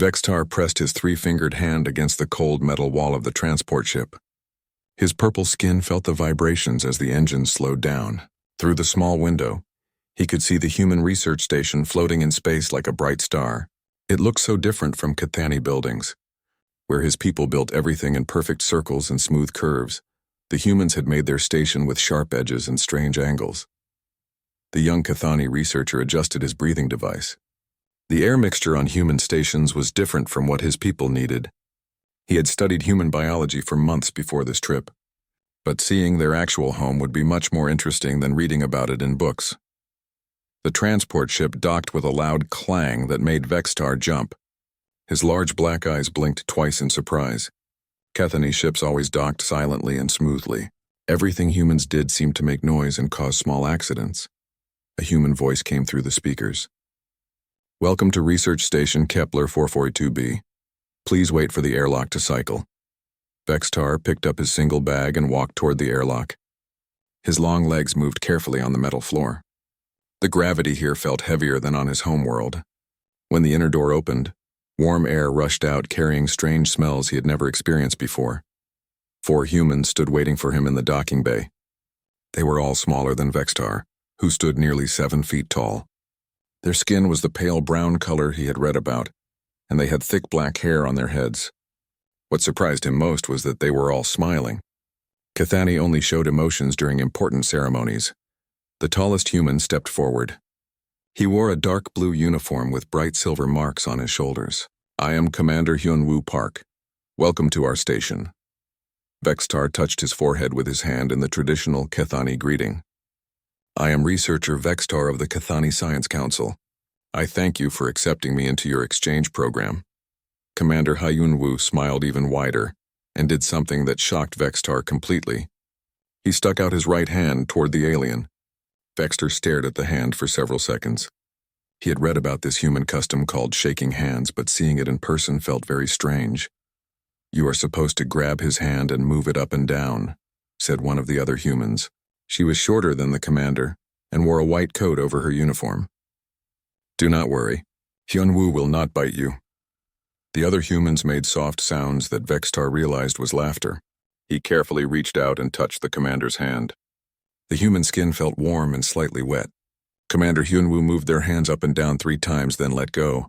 Vextar pressed his three-fingered hand against the cold metal wall of the transport ship. His purple skin felt the vibrations as the engines slowed down. Through the small window, he could see the human research station floating in space like a bright star. It looked so different from Cathani buildings, where his people built everything in perfect circles and smooth curves. The humans had made their station with sharp edges and strange angles. The young Cathani researcher adjusted his breathing device. The air mixture on human stations was different from what his people needed. He had studied human biology for months before this trip, but seeing their actual home would be much more interesting than reading about it in books. The transport ship docked with a loud clang that made Vextar jump. His large black eyes blinked twice in surprise. Cathani ships always docked silently and smoothly. Everything humans did seemed to make noise and cause small accidents. A human voice came through the speakers. "Welcome to Research Station Kepler 442b. Please wait for the airlock to cycle." Vextar picked up his single bag and walked toward the airlock. His long legs moved carefully on the metal floor. The gravity here felt heavier than on his homeworld. When the inner door opened, warm air rushed out carrying strange smells he had never experienced before. 4 humans stood waiting for him in the docking bay. They were all smaller than Vextar, who stood nearly 7 feet tall. Their skin was the pale brown color he had read about, and they had thick black hair on their heads. What surprised him most was that they were all smiling. Cathani only showed emotions during important ceremonies. The tallest human stepped forward. He wore a dark blue uniform with bright silver marks on his shoulders. "I am Commander Hyunwoo Park. Welcome to our station." Vextar touched his forehead with his hand in the traditional Cathani greeting. "I am researcher Vextar of the Cathani Science Council. I thank you for accepting me into your exchange program." Commander Hyunwoo smiled even wider and did something that shocked Vextar completely. He stuck out his right hand toward the alien. Vextar stared at the hand for several seconds. He had read about this human custom called shaking hands, but seeing it in person felt very strange. "You are supposed to grab his hand and move it up and down," said one of the other humans. She was shorter than the commander and wore a white coat over her uniform. "Do not worry. Hyunwoo will not bite you." The other humans made soft sounds that Vextar realized was laughter. He carefully reached out and touched the commander's hand. The human skin felt warm and slightly wet. Commander Hyunwoo moved their hands up and down 3 times, then let go.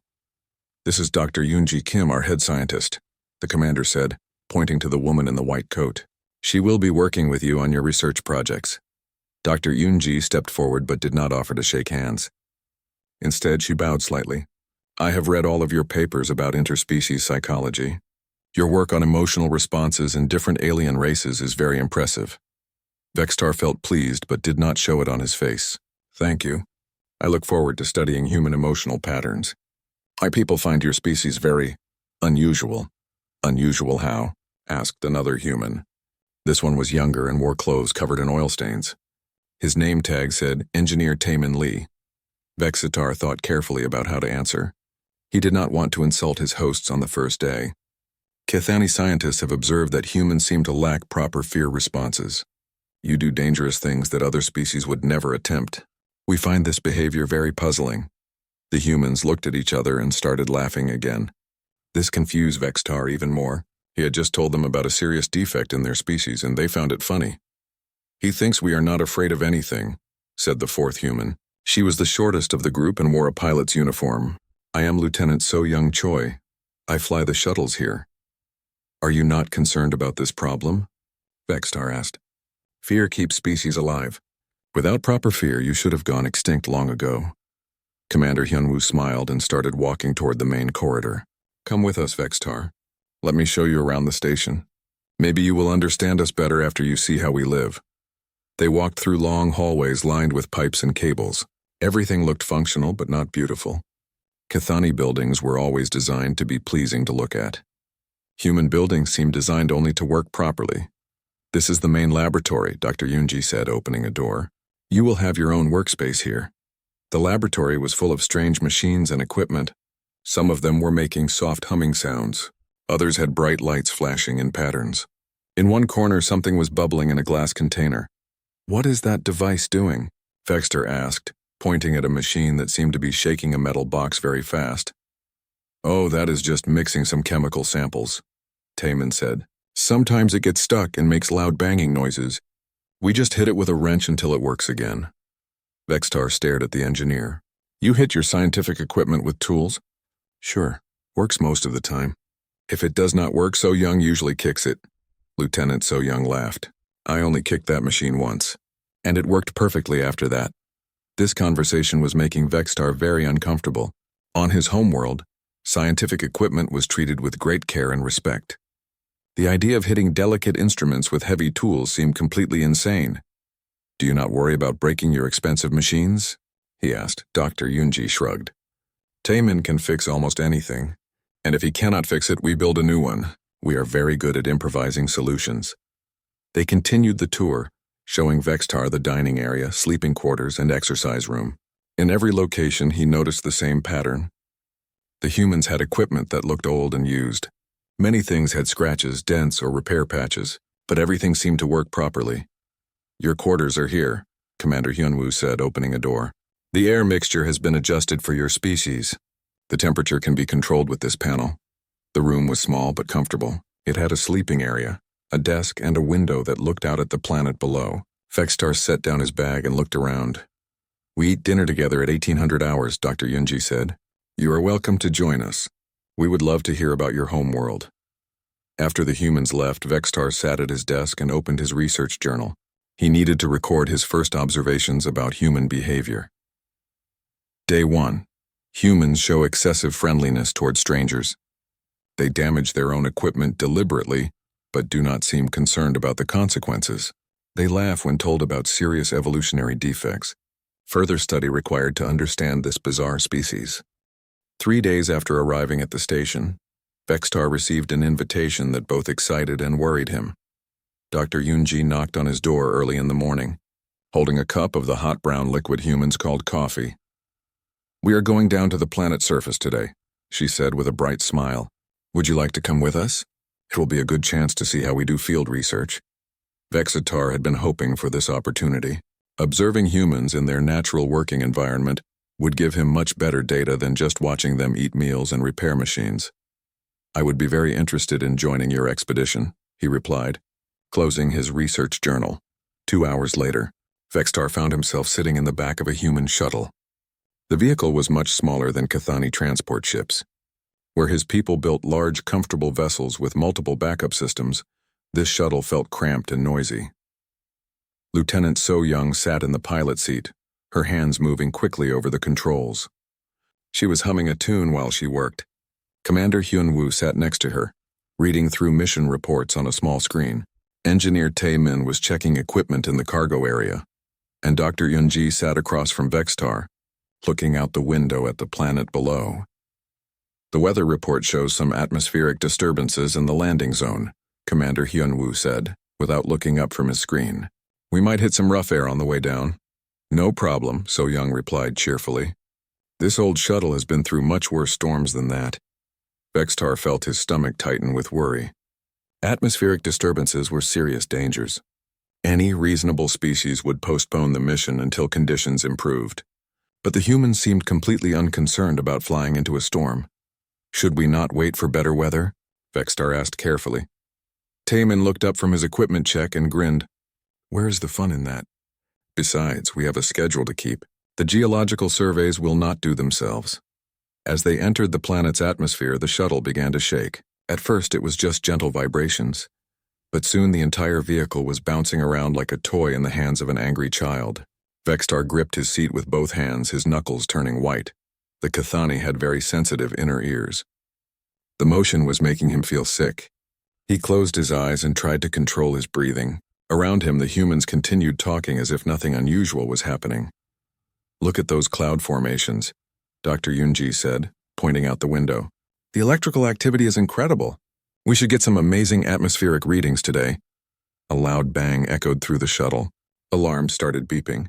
"This is Dr. Yoonji Kim, our head scientist," the commander said, pointing to the woman in the white coat. "She will be working with you on your research projects." Dr. Yoonji stepped forward but did not offer to shake hands. Instead, she bowed slightly. "I have read all of your papers about interspecies psychology. Your work on emotional responses in different alien races is very impressive." Vextar felt pleased but did not show it on his face. "Thank you. I look forward to studying human emotional patterns. My people find your species very unusual." "Unusual how?" asked another human. This one was younger and wore clothes covered in oil stains. His name tag said Engineer Taemin Lee. Vextar thought carefully about how to answer. He did not want to insult his hosts on the first day. Cathani scientists have observed that humans seem to lack proper fear responses. You do dangerous things that other species would never attempt. We find this behavior very puzzling." The humans looked at each other and started laughing again. This confused Vextar even more. He had just told them about a serious defect in their species and they found it funny. "He thinks we are not afraid of anything," said the 4th human. She was the shortest of the group and wore a pilot's uniform. "I am Lieutenant So Young Choi. I fly the shuttles here." "Are you not concerned about this problem?" Vextar asked. "Fear keeps species alive. Without proper fear, you should have gone extinct long ago." Commander Hyunwoo smiled and started walking toward the main corridor. "Come with us, Vextar. Let me show you around the station. Maybe you will understand us better after you see how we live." They walked through long hallways lined with pipes and cables. Everything looked functional but not beautiful. Cathani buildings were always designed to be pleasing to look at. Human buildings seemed designed only to work properly. "This is the main laboratory," Dr. Yoonji said, opening a door. "You will have your own workspace here." The laboratory was full of strange machines and equipment. Some of them were making soft humming sounds. Others had bright lights flashing in patterns. In one corner, something was bubbling in a glass container. "What is that device doing?" Vextar asked, pointing at a machine that seemed to be shaking a metal box very fast. Oh, that is just mixing some chemical samples, Taman said. Sometimes it gets stuck and makes loud banging noises. We just hit it with a wrench until it works again. Vextar stared at the engineer. You hit your scientific equipment with tools? Sure, works most of the time. If it does not work, So Young usually kicks it. Lieutenant So Young laughed. I only kicked that machine once. And it worked perfectly after that. This conversation was making Vextar very uncomfortable. On his homeworld, scientific equipment was treated with great care and respect. The idea of hitting delicate instruments with heavy tools seemed completely insane. Do you not worry about breaking your expensive machines? He asked. Dr. Yunji shrugged. Taman can fix almost anything. And if he cannot fix it, we build a new one. We are very good at improvising solutions. They continued the tour, showing Vextar the dining area, sleeping quarters, and exercise room. In every location, he noticed the same pattern. The humans had equipment that looked old and used. Many things had scratches, dents, or repair patches, but everything seemed to work properly. Your quarters are here, Commander Hyunwoo said, opening a door. The air mixture has been adjusted for your species. The temperature can be controlled with this panel. The room was small but comfortable. It had a sleeping area, a desk, and a window that looked out at the planet below. Vextar set down his bag and looked around. We eat dinner together at 1800 hours, Dr. Yunji said. You are welcome to join us. We would love to hear about your homeworld. After the humans left, Vextar sat at his desk and opened his research journal. He needed to record his first observations about human behavior. Day 1. Humans show excessive friendliness toward strangers. They damage their own equipment deliberately, but do not seem concerned about the consequences. They laugh when told about serious evolutionary defects. Further study required to understand this bizarre species. 3 days after arriving at the station, Vextar received an invitation that both excited and worried him. Dr. Yunji knocked on his door early in the morning, holding a cup of the hot brown liquid humans called coffee. We are going down to the planet's surface today, she said with a bright smile. Would you like to come with us? It will be a good chance to see how we do field research. Vextar had been hoping for this opportunity. Observing humans in their natural working environment would give him much better data than just watching them eat meals and repair machines. I would be very interested in joining your expedition, he replied, closing his research journal. 2 hours later, Vextar found himself sitting in the back of a human shuttle. The vehicle was much smaller than Cathani transport ships. Where his people built large, comfortable vessels with multiple backup systems, this shuttle felt cramped and noisy. Lieutenant So Young sat in the pilot seat, her hands moving quickly over the controls. She was humming a tune while she worked. Commander Hyunwoo sat next to her, reading through mission reports on a small screen. Engineer Tae-min was checking equipment in the cargo area, and Dr. Yunji sat across from Vextar, looking out the window at the planet below. The weather report shows some atmospheric disturbances in the landing zone, Commander Hyunwoo said, without looking up from his screen. We might hit some rough air on the way down. No problem, So Young replied cheerfully. This old shuttle has been through much worse storms than that. Vextar felt his stomach tighten with worry. Atmospheric disturbances were serious dangers. Any reasonable species would postpone the mission until conditions improved. But the humans seemed completely unconcerned about flying into a storm. Should we not wait for better weather? Vextar asked carefully. Taemin looked up from his equipment check and grinned. Where is the fun in that? Besides, we have a schedule to keep. The geological surveys will not do themselves. As they entered the planet's atmosphere, the shuttle began to shake. At first, it was just gentle vibrations, but soon the entire vehicle was bouncing around like a toy in the hands of an angry child. Vextar gripped his seat with both hands, his knuckles turning white. The Cathani had very sensitive inner ears. The motion was making him feel sick. He closed his eyes and tried to control his breathing. Around him, the humans continued talking as if nothing unusual was happening. Look at those cloud formations, Dr. Yunji said, pointing out the window. The electrical activity is incredible. We should get some amazing atmospheric readings today. A loud bang echoed through the shuttle. Alarms started beeping.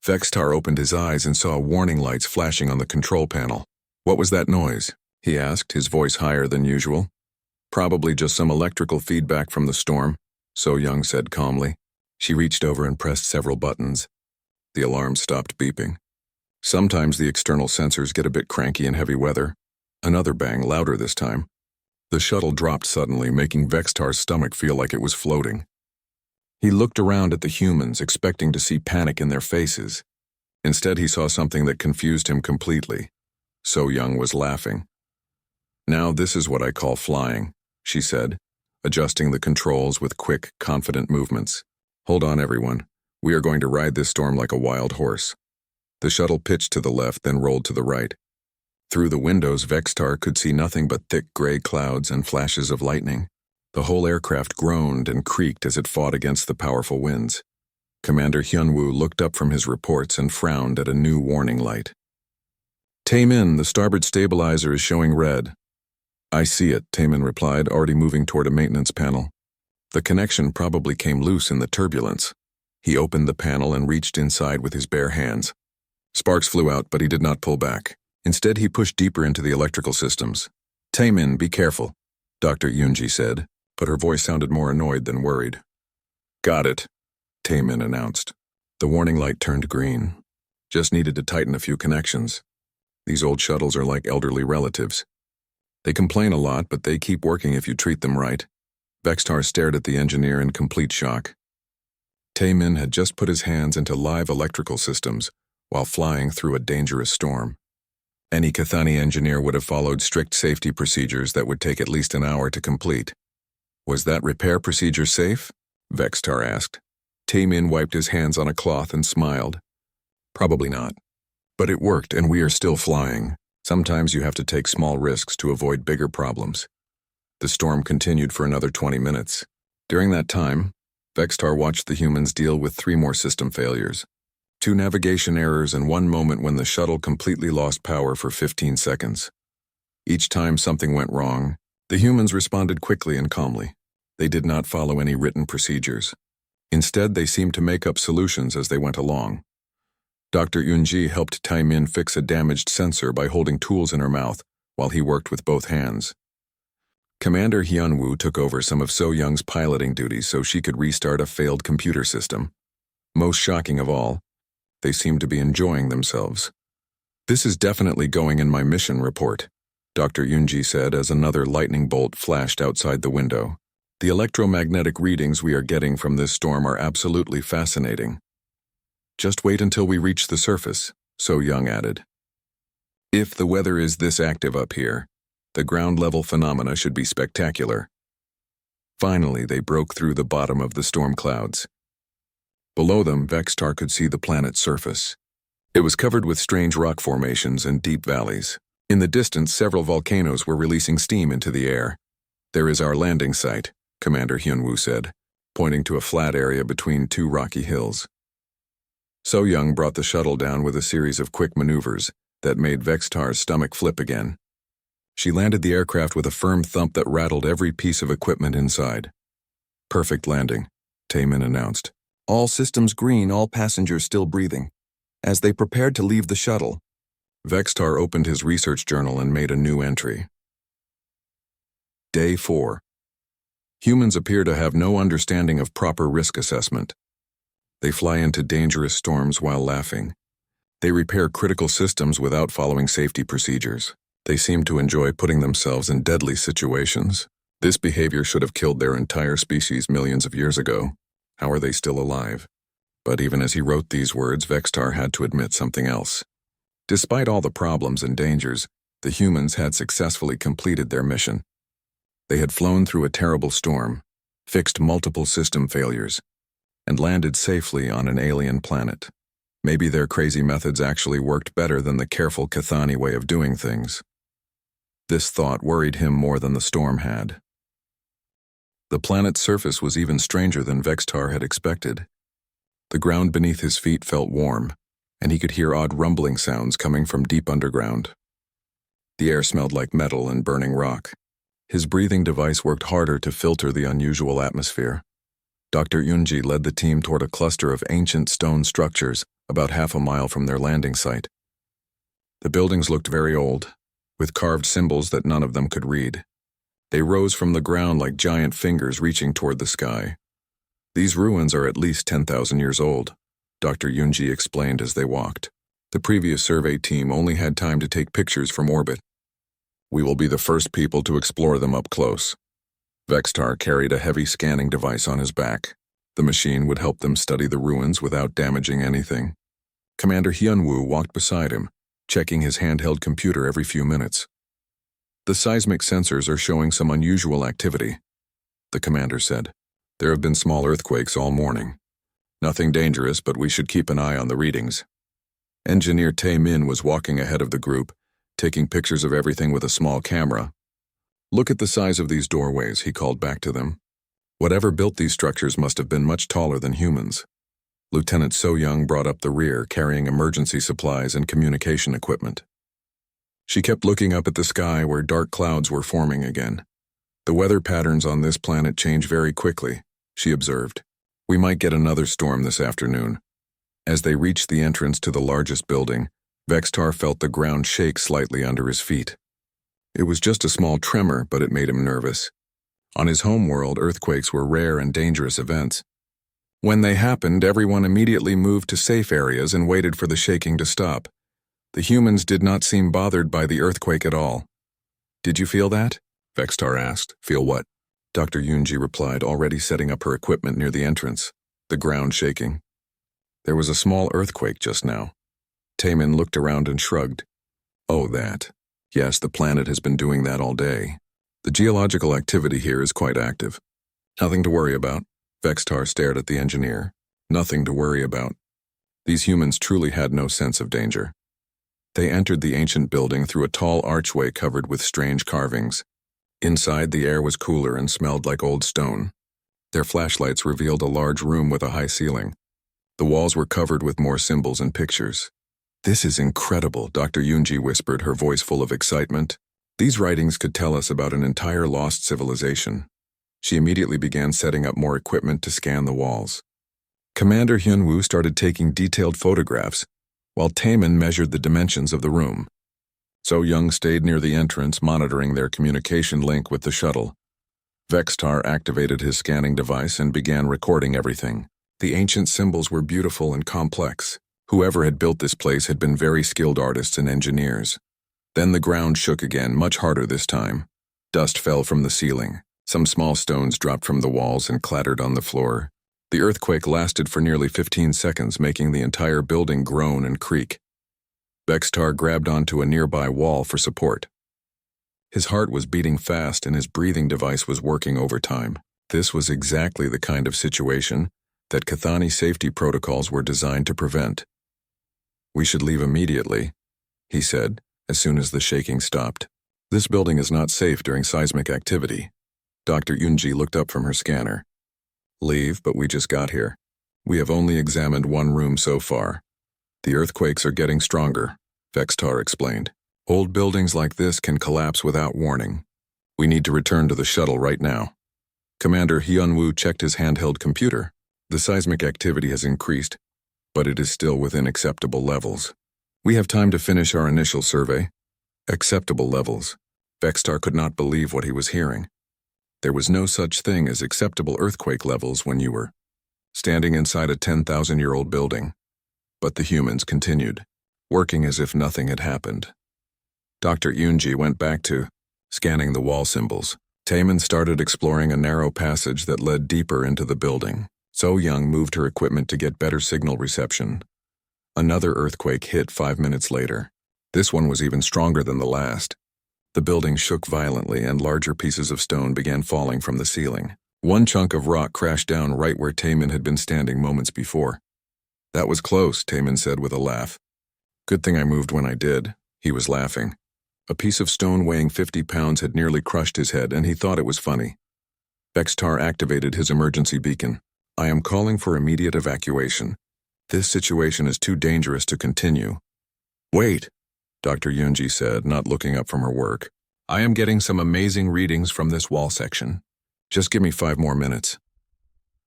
Vextar opened his eyes and saw warning lights flashing on the control panel. What was that noise? He asked, his voice higher than usual. Probably just some electrical feedback from the storm, So Young said calmly. She reached over and pressed several buttons. The alarm stopped beeping. Sometimes the external sensors get a bit cranky in heavy weather. Another bang, louder this time. The shuttle dropped suddenly, making Vextar's stomach feel like it was floating. He looked around at the humans, expecting to see panic in their faces. Instead, he saw something that confused him completely. So Young was laughing. "Now this is what I call flying," she said, adjusting the controls with quick, confident movements. "Hold on, everyone. We are going to ride this storm like a wild horse." The shuttle pitched to the left, then rolled to the right. Through the windows, Vextar could see nothing but thick gray clouds and flashes of lightning. The whole aircraft groaned and creaked as it fought against the powerful winds. Commander Hyunwoo looked up from his reports and frowned at a new warning light. "Taemin, the starboard stabilizer is showing red." "I see it," Taemin replied, already moving toward a maintenance panel. The connection probably came loose in the turbulence. He opened the panel and reached inside with his bare hands. Sparks flew out, but he did not pull back. Instead, he pushed deeper into the electrical systems. "Taemin, be careful," Dr. Yoonji said, but her voice sounded more annoyed than worried. "Got it," Taemin announced. The warning light turned green. Just needed to tighten a few connections. These old shuttles are like elderly relatives. They complain a lot, but they keep working if you treat them right. Vextar stared at the engineer in complete shock. Taemin had just put his hands into live electrical systems while flying through a dangerous storm. Any Cathani engineer would have followed strict safety procedures that would take at least an hour to complete. "Was that repair procedure safe?" Vextar asked. Taemin wiped his hands on a cloth and smiled. "Probably not. But it worked, and we are still flying. Sometimes you have to take small risks to avoid bigger problems." The storm continued for another 20 minutes. During that time, Vextar watched the humans deal with 3 more system failures. 2 navigation errors and 1 moment when the shuttle completely lost power for 15 seconds. Each time something went wrong, the humans responded quickly and calmly. They did not follow any written procedures. Instead, they seemed to make up solutions as they went along. Dr. Yoonji helped Taemin fix a damaged sensor by holding tools in her mouth while he worked with both hands. Commander Hyunwoo took over some of So Young's piloting duties so she could restart a failed computer system. Most shocking of all, they seemed to be enjoying themselves. "This is definitely going in my mission report," Dr. Yoonji said as another lightning bolt flashed outside the window. "The electromagnetic readings we are getting from this storm are absolutely fascinating." "Just wait until we reach the surface," So Young added. "If the weather is this active up here, the ground-level phenomena should be spectacular." Finally, they broke through the bottom of the storm clouds. Below them, Vextar could see the planet's surface. It was covered with strange rock formations and deep valleys. In the distance, several volcanoes were releasing steam into the air. "There is our landing site," Commander Hyunwoo said, pointing to a flat area between 2 rocky hills. So Young brought the shuttle down with a series of quick maneuvers that made Vextar's stomach flip again. She landed the aircraft with a firm thump that rattled every piece of equipment inside. "Perfect landing," Taemin announced. "All systems green, all passengers still breathing." As they prepared to leave the shuttle, Vextar opened his research journal and made a new entry. Day 4. Humans appear to have no understanding of proper risk assessment. They fly into dangerous storms while laughing. They repair critical systems without following safety procedures. They seem to enjoy putting themselves in deadly situations. This behavior should have killed their entire species millions of years ago. How are they still alive? But even as he wrote these words, Vextar had to admit something else. Despite all the problems and dangers, the humans had successfully completed their mission. They had flown through a terrible storm, fixed multiple system failures, and landed safely on an alien planet. Maybe their crazy methods actually worked better than the careful Cathani way of doing things. This thought worried him more than the storm had. The planet's surface was even stranger than Vextar had expected. The ground beneath his feet felt warm, and he could hear odd rumbling sounds coming from deep underground. The air smelled like metal and burning rock. His breathing device worked harder to filter the unusual atmosphere. Dr. Yoonji led the team toward a cluster of ancient stone structures about half a mile from their landing site. The buildings looked very old, with carved symbols that none of them could read. They rose from the ground like giant fingers reaching toward the sky. "These ruins are at least 10,000 years old," Dr. Yoonji explained as they walked. The previous survey team only had time to take pictures from orbit. We will be the first people to explore them up close. Vextar carried a heavy scanning device on his back. The machine would help them study the ruins without damaging anything. Commander Hyunwoo walked beside him, checking his handheld computer every few minutes. The seismic sensors are showing some unusual activity, the commander said. There have been small earthquakes all morning. Nothing dangerous, but we should keep an eye on the readings. Engineer Tae-min was walking ahead of the group, taking pictures of everything with a small camera. Look at the size of these doorways, he called back to them. Whatever built these structures must have been much taller than humans. Lieutenant So-young brought up the rear, carrying emergency supplies and communication equipment. She kept looking up at the sky where dark clouds were forming again. The weather patterns on this planet change very quickly, she observed. We might get another storm this afternoon. As they reached the entrance to the largest building, Vextar felt the ground shake slightly under his feet. It was just a small tremor, but it made him nervous. On his home world, earthquakes were rare and dangerous events. When they happened, everyone immediately moved to safe areas and waited for the shaking to stop. The humans did not seem bothered by the earthquake at all. Did you feel that? Vextar asked. Feel what? Dr. Yoonji replied, already setting up her equipment near the entrance. The ground shaking. There was a small earthquake just now. Taemin looked around and shrugged. Oh, that. Yes, the planet has been doing that all day. The geological activity here is quite active. Nothing to worry about. Vextar stared at the engineer. Nothing to worry about. These humans truly had no sense of danger. They entered the ancient building through a tall archway covered with strange carvings. Inside, the air was cooler and smelled like old stone. Their flashlights revealed a large room with a high ceiling. The walls were covered with more symbols and pictures. This is incredible, Dr. Yoonji whispered, her voice full of excitement. These writings could tell us about an entire lost civilization. She immediately began setting up more equipment to scan the walls. Commander Hyunwoo started taking detailed photographs, while Taemin measured the dimensions of the room. So-young stayed near the entrance, monitoring their communication link with the shuttle. Vextar activated his scanning device and began recording everything. The ancient symbols were beautiful and complex. Whoever had built this place had been very skilled artists and engineers. Then the ground shook again, much harder this time. Dust fell from the ceiling. Some small stones dropped from the walls and clattered on the floor. The earthquake lasted for nearly 15 seconds, making the entire building groan and creak. Vextar grabbed onto a nearby wall for support. His heart was beating fast and his breathing device was working overtime. This was exactly the kind of situation that Cathani safety protocols were designed to prevent. We should leave immediately, he said, as soon as the shaking stopped. This building is not safe during seismic activity. Dr. Yoonji looked up from her scanner. Leave, but we just got here. We have only examined one room so far. The earthquakes are getting stronger, Vextar explained. Old buildings like this can collapse without warning. We need to return to the shuttle right now. Commander Hyunwoo checked his handheld computer. The seismic activity has increased, but it is still within acceptable levels. We have time to finish our initial survey. Acceptable levels. Vextar could not believe what he was hearing. There was no such thing as acceptable earthquake levels when you were standing inside a 10,000-year-old building. But the humans continued, working as if nothing had happened. Dr. Yoonji went back to scanning the wall symbols. Taemin started exploring a narrow passage that led deeper into the building. So-young moved her equipment to get better signal reception. Another earthquake hit 5 minutes later. This one was even stronger than the last. The building shook violently and larger pieces of stone began falling from the ceiling. One chunk of rock crashed down right where Taemin had been standing moments before. That was close, Taemin said with a laugh. Good thing I moved when I did. He was laughing. A piece of stone weighing 50 pounds had nearly crushed his head and he thought it was funny. Vextar activated his emergency beacon. I am calling for immediate evacuation. This situation is too dangerous to continue. Wait, Dr. Yoonji said, not looking up from her work. I am getting some amazing readings from this wall section. Just give me 5 more minutes.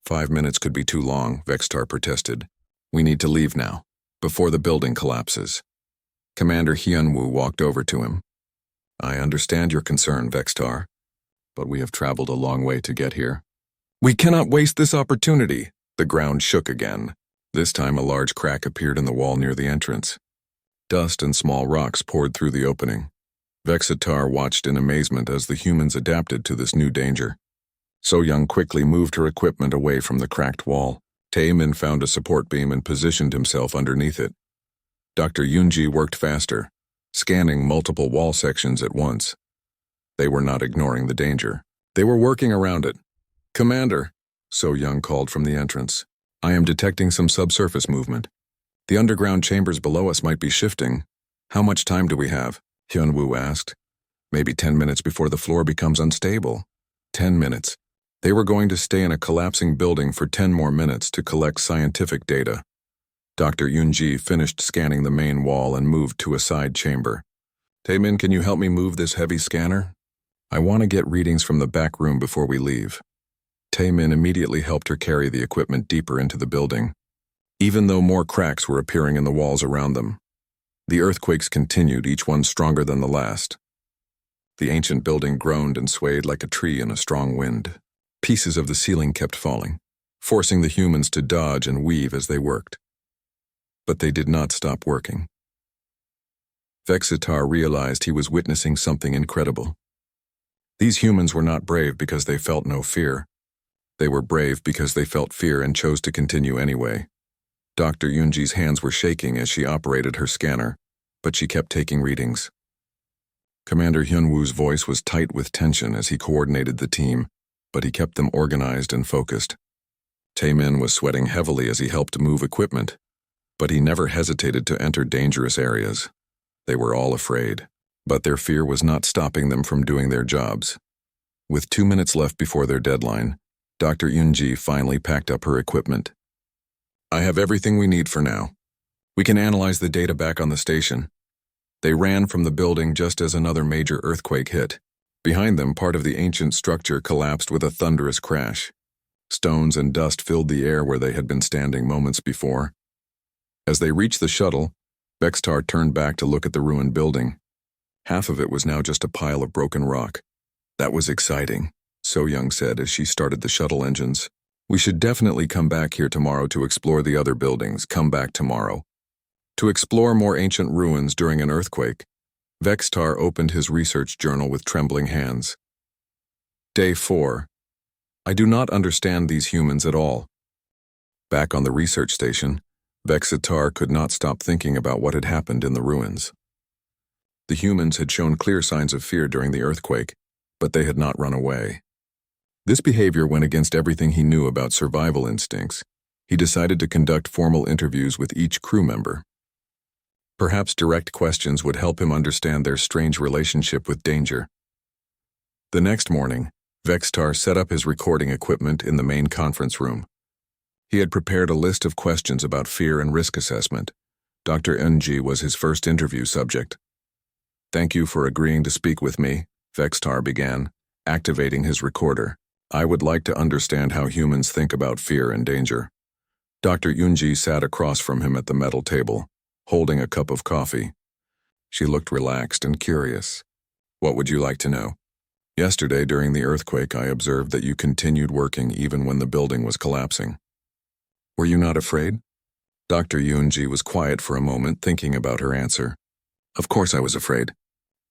5 minutes could be too long, Vextar protested. We need to leave now, before the building collapses. Commander Hyunwoo walked over to him. I understand your concern, Vextar, but we have traveled a long way to get here. We cannot waste this opportunity. The ground shook again. This time a large crack appeared in the wall near the entrance. Dust and small rocks poured through the opening. Vexitar watched in amazement as the humans adapted to this new danger. So-young quickly moved her equipment away from the cracked wall. Taemin found a support beam and positioned himself underneath it. Dr. Yunji worked faster, scanning multiple wall sections at once. They were not ignoring the danger. They were working around it. "Commander," So-young called from the entrance, "I am detecting some subsurface movement. The underground chambers below us might be shifting. How much time do we have?" Hyunwoo asked. "Maybe 10 minutes before the floor becomes unstable." 10 minutes. They were going to stay in a collapsing building for 10 more minutes to collect scientific data. Dr. Yunji finished scanning the main wall and moved to a side chamber. "Taemin, can you help me move this heavy scanner? I want to get readings from the back room before we leave." Taemin immediately helped her carry the equipment deeper into the building, even though more cracks were appearing in the walls around them. The earthquakes continued, each one stronger than the last. The ancient building groaned and swayed like a tree in a strong wind. Pieces of the ceiling kept falling, forcing the humans to dodge and weave as they worked. But they did not stop working. Vexitar realized he was witnessing something incredible. These humans were not brave because they felt no fear. They were brave because they felt fear and chose to continue anyway. Dr. Yunji's hands were shaking as she operated her scanner, but she kept taking readings. Commander Hyunwoo's voice was tight with tension as he coordinated the team, but he kept them organized and focused. Taemin was sweating heavily as he helped move equipment, but he never hesitated to enter dangerous areas. They were all afraid, but their fear was not stopping them from doing their jobs. With 2 minutes left before their deadline, Dr. Yunji finally packed up her equipment. "I have everything we need for now. We can analyze the data back on the station." They ran from the building just as another major earthquake hit. Behind them, part of the ancient structure collapsed with a thunderous crash. Stones and dust filled the air where they had been standing moments before. As they reached the shuttle, Vexitar turned back to look at the ruined building. Half of it was now just a pile of broken rock. "That was exciting," So-young said as she started the shuttle engines. "We should definitely come back here tomorrow to explore the other buildings. Come back tomorrow." To explore more ancient ruins during an earthquake, Vexitar opened his research journal with trembling hands. Day 4. I do not understand these humans at all. Back on the research station, Vexitar could not stop thinking about what had happened in the ruins. The humans had shown clear signs of fear during the earthquake, but they had not run away. This behavior went against everything he knew about survival instincts. He decided to conduct formal interviews with each crew member. Perhaps direct questions would help him understand their strange relationship with danger. The next morning, Vexitar set up his recording equipment in the main conference room. He had prepared a list of questions about fear and risk assessment. Dr. Eunji was his first interview subject. "Thank you for agreeing to speak with me," Vexitar began, activating his recorder. "I would like to understand how humans think about fear and danger." Dr. Eunji sat across from him at the metal table, holding a cup of coffee. She looked relaxed and curious. "What would you like to know?" "Yesterday during the earthquake, I observed that you continued working even when the building was collapsing. Were you not afraid?" Dr. Eunji was quiet for a moment, thinking about her answer. "Of course I was afraid.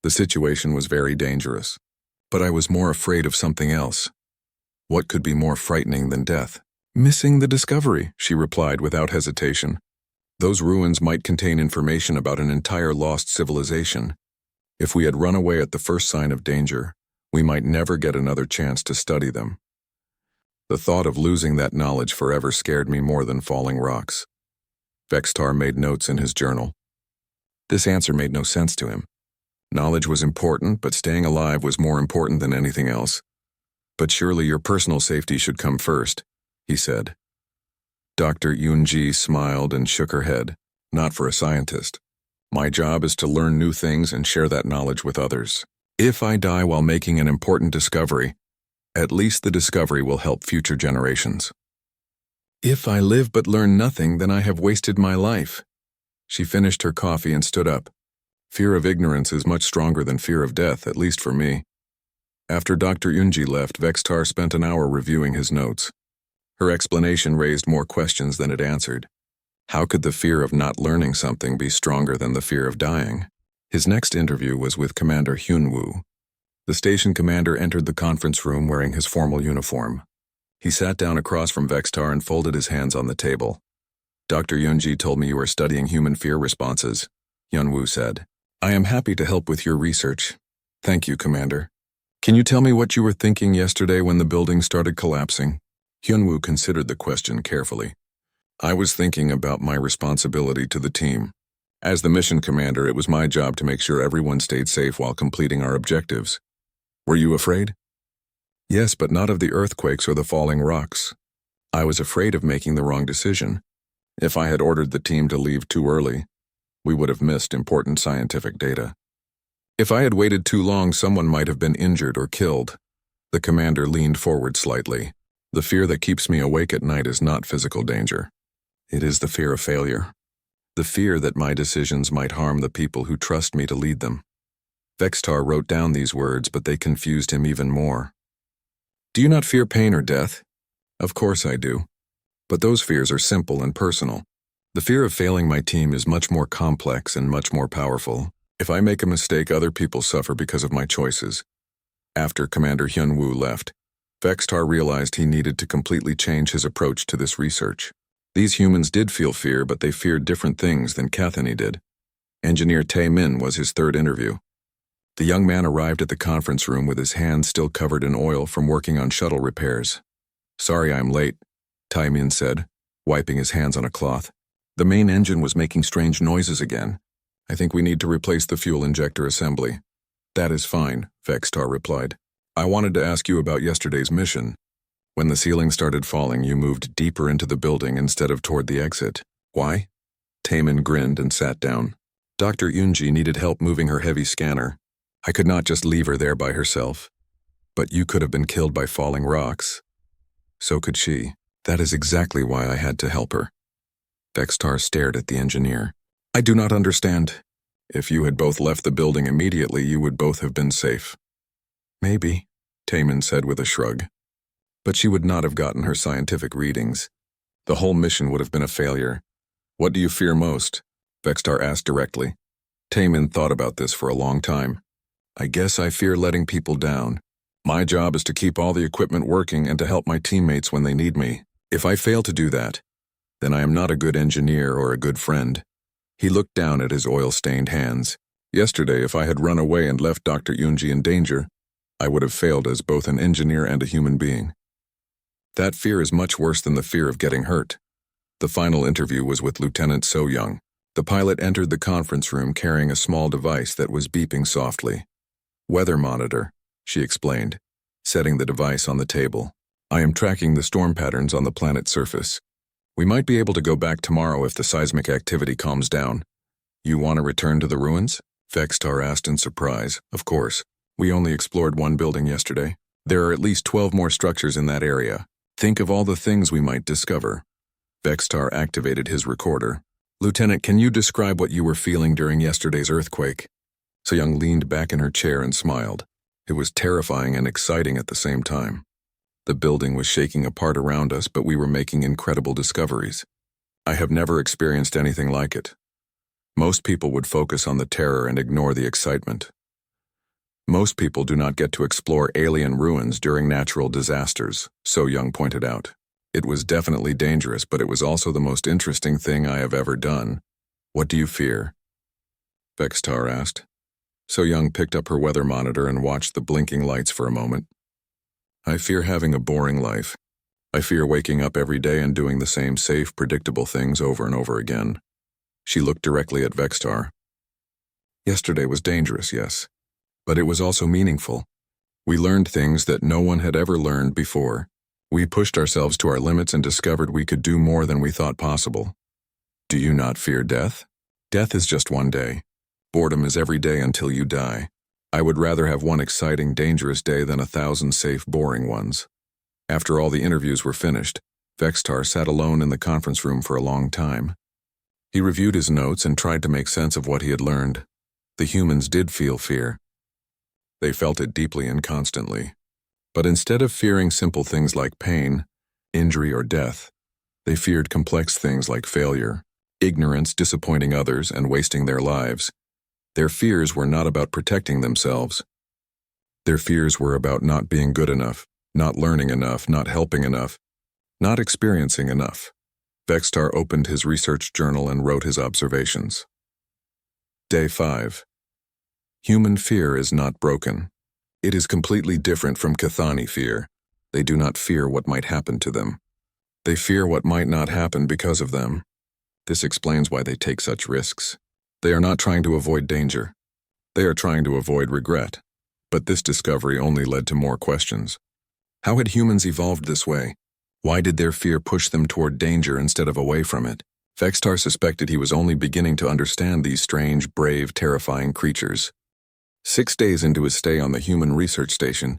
The situation was very dangerous. But I was more afraid of something else. What could be more frightening than death?" "Missing the discovery," she replied without hesitation. "Those ruins might contain information about an entire lost civilization. If we had run away at the first sign of danger, we might never get another chance to study them. The thought of losing that knowledge forever scared me more than falling rocks." Vexitar made notes in his journal. This answer made no sense to him. Knowledge was important, but staying alive was more important than anything else. "But surely your personal safety should come first," he said. Dr. Yunji smiled and shook her head. "Not for a scientist. My job is to learn new things and share that knowledge with others. If I die while making an important discovery, at least the discovery will help future generations. If I live but learn nothing, then I have wasted my life." She finished her coffee and stood up. "Fear of ignorance is much stronger than fear of death, at least for me." After Dr. Yunji left, Vexitar spent an hour reviewing his notes. Her explanation raised more questions than it answered. How could the fear of not learning something be stronger than the fear of dying? His next interview was with Commander Hyunwoo. The station commander entered the conference room wearing his formal uniform. He sat down across from Vextar and folded his hands on the table. "Dr. Yunji told me you are studying human fear responses," Hyunwoo said. "I am happy to help with your research." "Thank you, Commander. Can you tell me what you were thinking yesterday when the building started collapsing?" Hyunwoo considered the question carefully. "I was thinking about my responsibility to the team. As the mission commander, it was my job to make sure everyone stayed safe while completing our objectives." "Were you afraid?" "Yes, but not of the earthquakes or the falling rocks. I was afraid of making the wrong decision. If I had ordered the team to leave too early, we would have missed important scientific data. If I had waited too long, someone might have been injured or killed." The commander leaned forward slightly. "The fear that keeps me awake at night is not physical danger. It is the fear of failure. The fear that my decisions might harm the people who trust me to lead them." Vextar wrote down these words, but they confused him even more. "Do you not fear pain or death?" "Of course I do. But those fears are simple and personal. The fear of failing my team is much more complex and much more powerful. If I make a mistake, other people suffer because of my choices." After Commander Hyunwoo left, Vextar realized he needed to completely change his approach to this research. These humans did feel fear, but they feared different things than Kathany did. Engineer Tae-min was his third interview. The young man arrived at the conference room with his hands still covered in oil from working on shuttle repairs. "Sorry I'm late," Tae-min said, wiping his hands on a cloth. "The main engine was making strange noises again. I think we need to replace the fuel injector assembly." "That is fine," Vextar replied. "I wanted to ask you about yesterday's mission. When the ceiling started falling, you moved deeper into the building instead of toward the exit. Why?" Tae-min grinned and sat down. "Dr. Yunji needed help moving her heavy scanner. I could not just leave her there by herself. But you could have been killed by falling rocks. So could she. That is exactly why I had to help her." Vextar stared at the engineer. "I do not understand. If you had both left the building immediately, you would both have been safe." "Maybe," Tae-min said with a shrug. "But she would not have gotten her scientific readings. The whole mission would have been a failure." "What do you fear most?" Vextar asked directly. Tae-min thought about this for a long time. "I guess I fear letting people down. My job is to keep all the equipment working and to help my teammates when they need me. If I fail to do that, then I am not a good engineer or a good friend." He looked down at his oil-stained hands. "Yesterday, if I had run away and left Dr. Yunji in danger, I would have failed as both an engineer and a human being. That fear is much worse than the fear of getting hurt." The final interview was with Lieutenant So-young. The pilot entered the conference room carrying a small device that was beeping softly. "Weather monitor," she explained, setting the device on the table. "I am tracking the storm patterns on the planet's surface. We might be able to go back tomorrow if the seismic activity calms down." "You want to return to the ruins?" Vextar asked in surprise. "Of course. We only explored one building yesterday. There are at least 12 more structures in that area. Think of all the things we might discover." Vextar activated his recorder. "Lieutenant, can you describe what you were feeling during yesterday's earthquake?" So-young leaned back in her chair and smiled. It was terrifying and exciting at the same time. The building was shaking apart around us, but we were making incredible discoveries. I have never experienced anything like it. Most people would focus on the terror and ignore the excitement. Most people do not get to explore alien ruins during natural disasters, So-young pointed out. It was definitely dangerous, but it was also the most interesting thing I have ever done. "What do you fear?" Vextar asked. So-young picked up her weather monitor and watched the blinking lights for a moment. "I fear having a boring life. I fear waking up every day and doing the same safe, predictable things over and over again." She looked directly at Vextar. "Yesterday was dangerous, yes. But it was also meaningful. We learned things that no one had ever learned before. We pushed ourselves to our limits and discovered we could do more than we thought possible." "Do you not fear death?" "Death is just one day. Boredom is every day until you die. I would rather have one exciting, dangerous day than 1,000 safe, boring ones." After all the interviews were finished, Vextar sat alone in the conference room for a long time. He reviewed his notes and tried to make sense of what he had learned. The humans did feel fear. They felt it deeply and constantly. But instead of fearing simple things like pain, injury, or death, they feared complex things like failure, ignorance, disappointing others, and wasting their lives. Their fears were not about protecting themselves. Their fears were about not being good enough, not learning enough, not helping enough, not experiencing enough. Vextar opened his research journal and wrote his observations. Day 5. Human fear is not broken. It is completely different from Cathani fear. They do not fear what might happen to them. They fear what might not happen because of them. This explains why they take such risks. They are not trying to avoid danger. They are trying to avoid regret. But this discovery only led to more questions. How had humans evolved this way? Why did their fear push them toward danger instead of away from it? Vextar suspected he was only beginning to understand these strange, brave, terrifying creatures. 6 days into his stay on the human research station,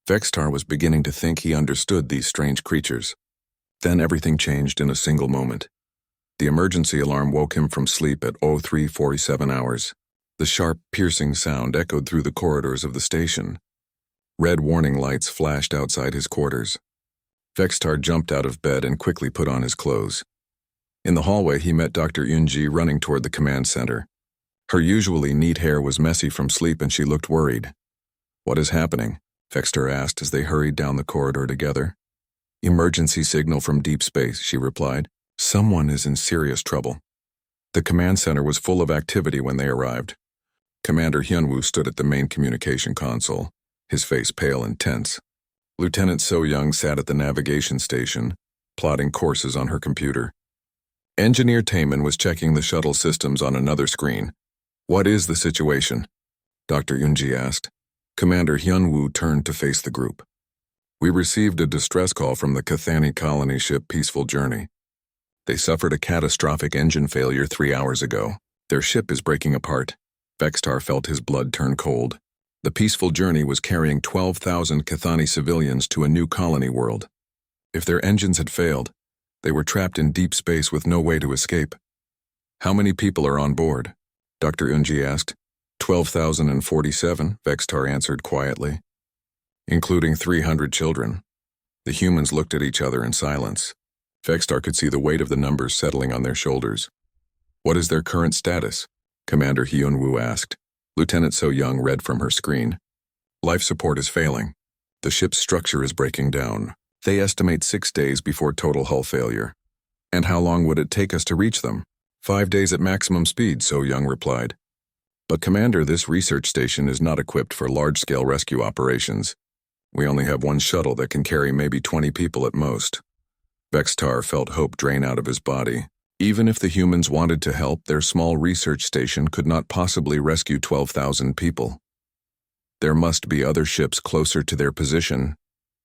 Vextar was beginning to think he understood these strange creatures. Then everything changed in a single moment. The emergency alarm woke him from sleep at 03:47 hours. The sharp, piercing sound echoed through the corridors of the station. Red warning lights flashed outside his quarters. Vextar jumped out of bed and quickly put on his clothes. In the hallway, he met Dr. Yunji running toward the command center. Her usually neat hair was messy from sleep and she looked worried. "What is happening?" Vextar asked as they hurried down the corridor together. "Emergency signal from deep space," she replied. "Someone is in serious trouble." The command center was full of activity when they arrived. Commander Hyunwoo stood at the main communication console, his face pale and tense. Lieutenant So-young sat at the navigation station, plotting courses on her computer. Engineer Taemin was checking the shuttle systems on another screen. "What is the situation?" Dr. Yunji asked. Commander Hyunwoo turned to face the group. "We received a distress call from the Cathani colony ship Peaceful Journey. They suffered a catastrophic engine failure 3 hours ago. Their ship is breaking apart." Vextar felt his blood turn cold. The Peaceful Journey was carrying 12,000 Cathani civilians to a new colony world. If their engines had failed, they were trapped in deep space with no way to escape. "How many people are on board?" Dr. Unji asked. 12,047, Vextar answered quietly. "Including 300 children." The humans looked at each other in silence. Vextar could see the weight of the numbers settling on their shoulders. "What is their current status?" Commander Hyunwoo asked. Lieutenant So-young read from her screen. "Life support is failing. The ship's structure is breaking down. They estimate 6 days before total hull failure." "And how long would it take us to reach them?" 5 days at maximum speed," So-young replied. "But Commander, this research station is not equipped for large-scale rescue operations. We only have one shuttle that can carry maybe 20 people at most." Vextar felt hope drain out of his body. Even if the humans wanted to help, their small research station could not possibly rescue 12,000 people. "There must be other ships closer to their position,"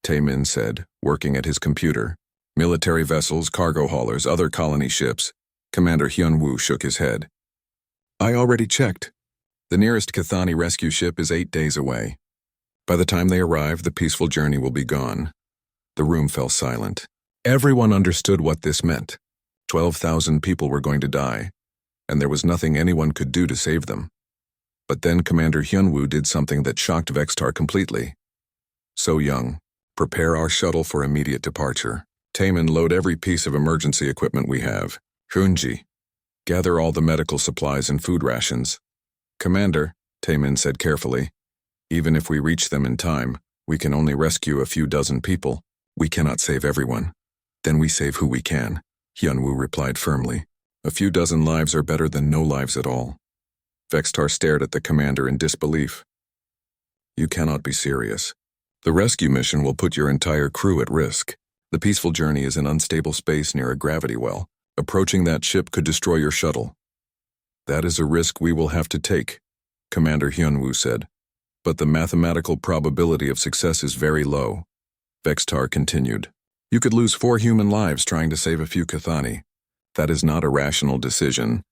Taemin said, working at his computer. "Military vessels, cargo haulers, other colony ships." Commander Hyunwoo shook his head. "I already checked. The nearest Cathani rescue ship is 8 days away. By the time they arrive, the Peaceful Journey will be gone." The room fell silent. Everyone understood what this meant. 12,000 people were going to die, and there was nothing anyone could do to save them. But then Commander Hyunwoo did something that shocked Vextar completely. "So-young, prepare our shuttle for immediate departure. Taemin, load every piece of emergency equipment we have. Hyunji, gather all the medical supplies and food rations." "Commander," Taemin said carefully, "even if we reach them in time, we can only rescue a few dozen people. We cannot save everyone." "Then we save who we can," Hyunwoo replied firmly. "A few dozen lives are better than no lives at all." Vextar stared at the commander in disbelief. "You cannot be serious. The rescue mission will put your entire crew at risk. The Peaceful Journey is in unstable space near a gravity well. Approaching that ship could destroy your shuttle." "That is a risk we will have to take," Commander Hyunwoo said. "But the mathematical probability of success is very low." Vextar continued. "You could lose 4 human lives trying to save a few Cathani. That is not a rational decision."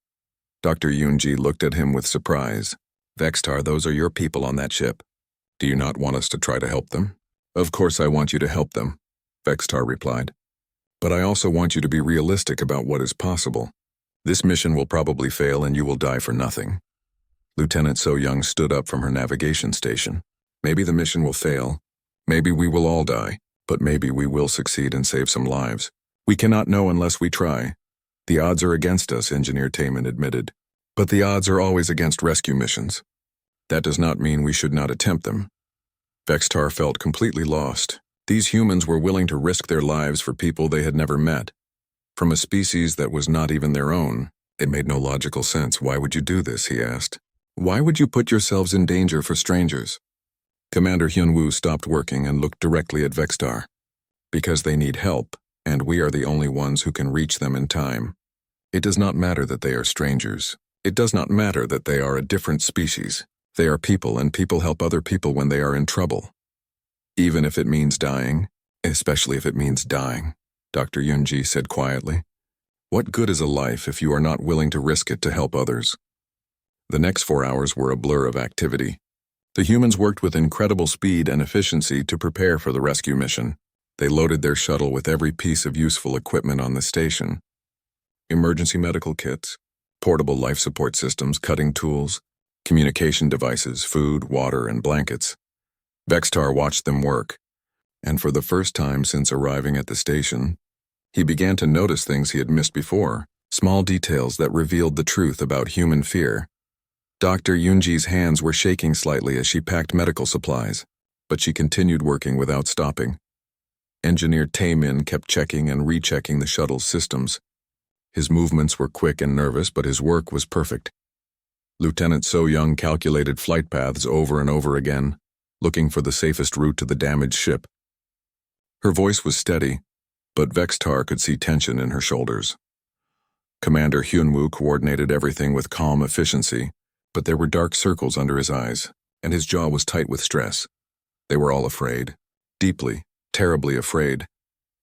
Dr. Yunji looked at him with surprise. "Vextar, those are your people on that ship. Do you not want us to try to help them?" "Of course I want you to help them," Vextar replied. "But I also want you to be realistic about what is possible. This mission will probably fail and you will die for nothing." Lieutenant So-young stood up from her navigation station. "Maybe the mission will fail. Maybe we will all die. But maybe we will succeed and save some lives. We cannot know unless we try." "The odds are against us," Engineer Taemin admitted. But the odds are always against rescue missions. That does not mean we should not attempt them. Vextar felt completely lost. These humans were willing to risk their lives for people they had never met. From a species that was not even their own. It made no logical sense. Why would you do this, he asked. Why would you put yourselves in danger for strangers? Commander Hyunwoo stopped working and looked directly at Vextar. Because they need help, and we are the only ones who can reach them in time. It does not matter that they are strangers. It does not matter that they are a different species. They are people, and people help other people when they are in trouble. Even if it means dying, especially if it means dying, Dr. Yunji said quietly. What good is a life if you are not willing to risk it to help others? The next 4 hours were a blur of activity. The humans worked with incredible speed and efficiency to prepare for the rescue mission. They loaded their shuttle with every piece of useful equipment on the station. Emergency medical kits, portable life support systems, cutting tools, communication devices, food, water, and blankets. Vextar watched them work, and for the first time since arriving at the station, he began to notice things he had missed before, small details that revealed the truth about human fear. Dr. Yunji's hands were shaking slightly as she packed medical supplies, but she continued working without stopping. Engineer Taemin kept checking and rechecking the shuttle's systems. His movements were quick and nervous, but his work was perfect. Lieutenant So-young calculated flight paths over and over again, looking for the safest route to the damaged ship. Her voice was steady, but Vextar could see tension in her shoulders. Commander Hyunwoo coordinated everything with calm efficiency, but there were dark circles under his eyes, and his jaw was tight with stress. They were all afraid, deeply, terribly afraid,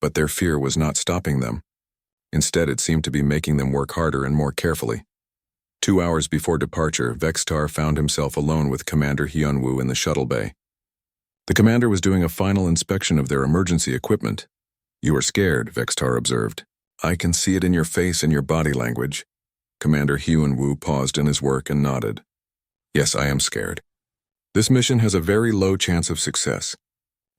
but their fear was not stopping them. Instead, it seemed to be making them work harder and more carefully. 2 hours before departure, Vextar found himself alone with Commander Hyunwoo in the shuttle bay. The commander was doing a final inspection of their emergency equipment. You are scared, Vextar observed. I can see it in your face and your body language. Commander Hyunwoo paused in his work and nodded. Yes, I am scared. This mission has a very low chance of success.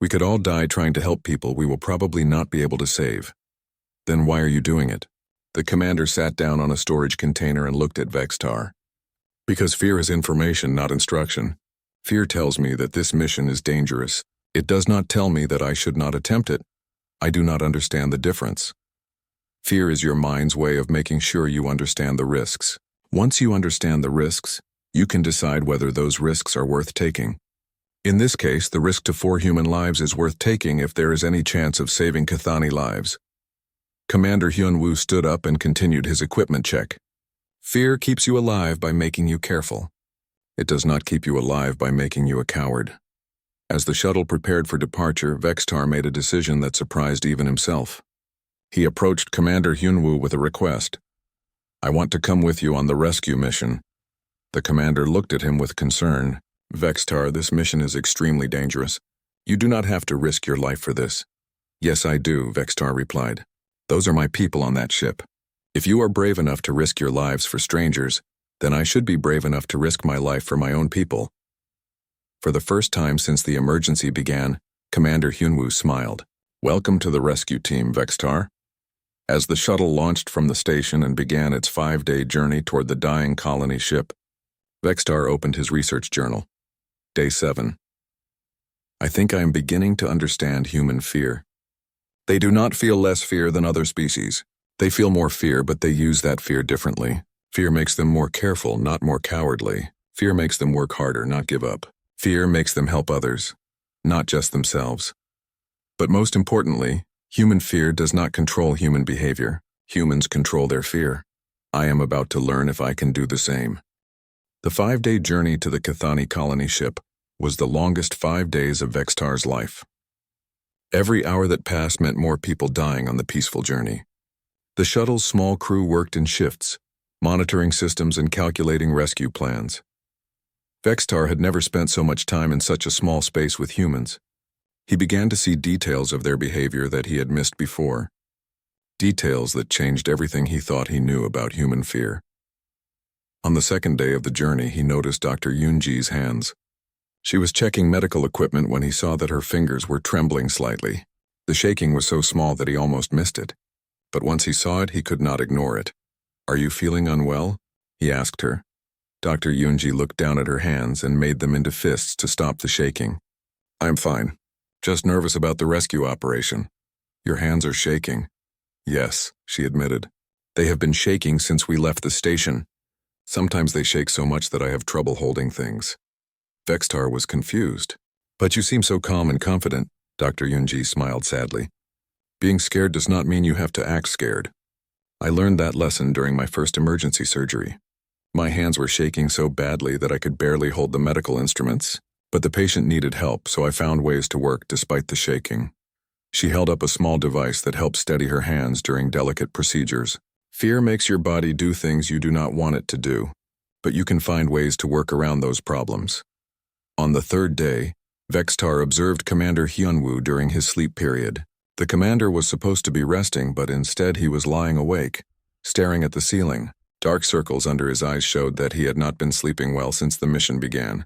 We could all die trying to help people we will probably not be able to save. Then why are you doing it? The commander sat down on a storage container and looked at Vextar. Because fear is information, not instruction. Fear tells me that this mission is dangerous. It does not tell me that I should not attempt it. I do not understand the difference. Fear is your mind's way of making sure you understand the risks. Once you understand the risks, you can decide whether those risks are worth taking. In this case, the risk to 4 human lives is worth taking if there is any chance of saving Cathani lives. Commander Hyunwoo stood up and continued his equipment check. Fear keeps you alive by making you careful. It does not keep you alive by making you a coward. As the shuttle prepared for departure, Vextar made a decision that surprised even himself. He approached Commander Hyunwoo with a request. I want to come with you on the rescue mission. The commander looked at him with concern. Vextar, this mission is extremely dangerous. You do not have to risk your life for this. Yes, I do, Vextar replied. Those are my people on that ship. If you are brave enough to risk your lives for strangers, then I should be brave enough to risk my life for my own people. For the first time since the emergency began, Commander Hyunwoo smiled. Welcome to the rescue team, Vextar. As the shuttle launched from the station and began its 5-day journey toward the dying colony ship, Vextar opened his research journal. Day 7. I think I am beginning to understand human fear. They do not feel less fear than other species. They feel more fear, but they use that fear differently. Fear makes them more careful, not more cowardly. Fear makes them work harder, not give up. Fear makes them help others, not just themselves. But most importantly, human fear does not control human behavior. Humans control their fear. I am about to learn if I can do the same. The 5-day journey to the Cathani colony ship was the longest 5 days of Vextar's life. Every hour that passed meant more people dying on the peaceful journey. The shuttle's small crew worked in shifts, monitoring systems and calculating rescue plans. Vextar had never spent so much time in such a small space with humans. He began to see details of their behavior that he had missed before. Details that changed everything he thought he knew about human fear. On the 2nd day of the journey, he noticed Dr. Yunji's hands. She was checking medical equipment when he saw that her fingers were trembling slightly. The shaking was so small that he almost missed it. But once he saw it, he could not ignore it. Are you feeling unwell? he asked her. Dr. Yunji looked down at her hands and made them into fists to stop the shaking. I'm fine. Just nervous about the rescue operation. Your hands are shaking. Yes, she admitted. They have been shaking since we left the station. Sometimes they shake so much that I have trouble holding things. Vextar was confused. But you seem so calm and confident, Dr. Yunji smiled sadly. Being scared does not mean you have to act scared. I learned that lesson during my first emergency surgery. My hands were shaking so badly that I could barely hold the medical instruments, but the patient needed help, so I found ways to work despite the shaking. She held up a small device that helped steady her hands during delicate procedures. Fear makes your body do things you do not want it to do, but you can find ways to work around those problems. On the third day, Vextar observed Commander Hyunwoo during his sleep period. The commander was supposed to be resting, but instead he was lying awake, staring at the ceiling. Dark circles under his eyes showed that he had not been sleeping well since the mission began.